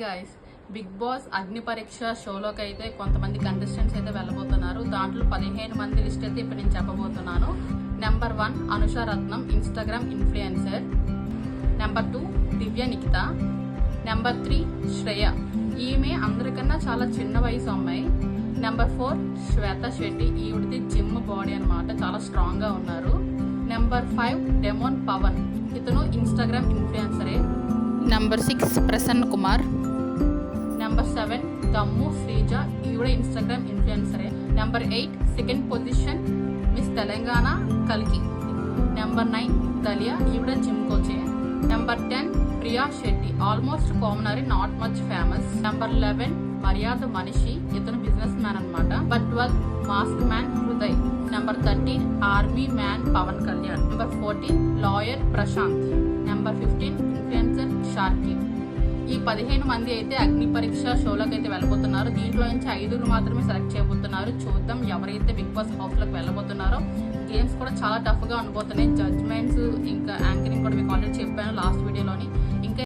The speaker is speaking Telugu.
గైస్, బిగ్ బాస్ అగ్ని పరీక్ష షోలోకి అయితే కొంతమంది కంటెస్టెంట్స్ అయితే వెళ్ళబోతున్నారు. దాంట్లో 15 మంది లిస్ట్ అయితే ఇప్పుడు నేను చెప్పబోతున్నాను. నెంబర్ 1 అనుష రత్నం, ఇన్స్టాగ్రామ్ ఇన్ఫ్లుయెన్సర్. నెంబర్ 2 దివ్య నిఖిత. నెంబర్ 3 శ్రేయ, ఈమె అందరికన్నా చాలా చిన్న వయసు అమ్మాయి. నెంబర్ 4 శ్వేత శెట్టి, ఈవిడిది జిమ్ బాడీ అనమాట, చాలా స్ట్రాంగ్ గా ఉన్నారు. నెంబర్ 5 డెమోన్ పవన్, ఇతను ఇన్స్టాగ్రామ్ ఇన్ఫ్లుయెన్సరే. నెంబర్ 6 ప్రసన్న కుమార్. నెంబర్ 7 దమ్ము శ్రీజ, ఈవిడ ఇన్స్టాగ్రామ్ ఇన్ఫ్లుయెన్సరే. Number 8 second position miss Telangana కల్కి. నెంబర్ 9 దలియా, ఈవిడ జిమ్ కోచే. Number 10 Priya Shetty, almost commoner, not much famous. Number 11 మర్యాద మనిషి, ఇతను బిజినెస్ మ్యాన్ అనమాట. Number 12 mask man Hriday. Number 13 army man Pavan Kalyan. Number 14 lawyer Prashanth. Number 15 influencer షార్కి. ఈ 15 మంది అయితే అగ్ని పరీక్ష షోలోకి అయితే వెళ్ళబోతున్నారు. దీంట్లో నుంచి 5 మాత్రమే సెలెక్ట్ చేయబోతున్నారు. చూద్దాం ఎవరైతే బిగ్ బాస్ హౌస్ లోకి వెళ్ళబోతున్నారో. గేమ్స్ కూడా చాలా టఫ్ గా ఉండబోతున్నాయి. జడ్జ్మెంట్స్ ఇంకా యాంకరింగ్ కూడా మీకు ఆల్రెడీ చెప్పాను లాస్ట్ వీడియోలోని. ఇంకా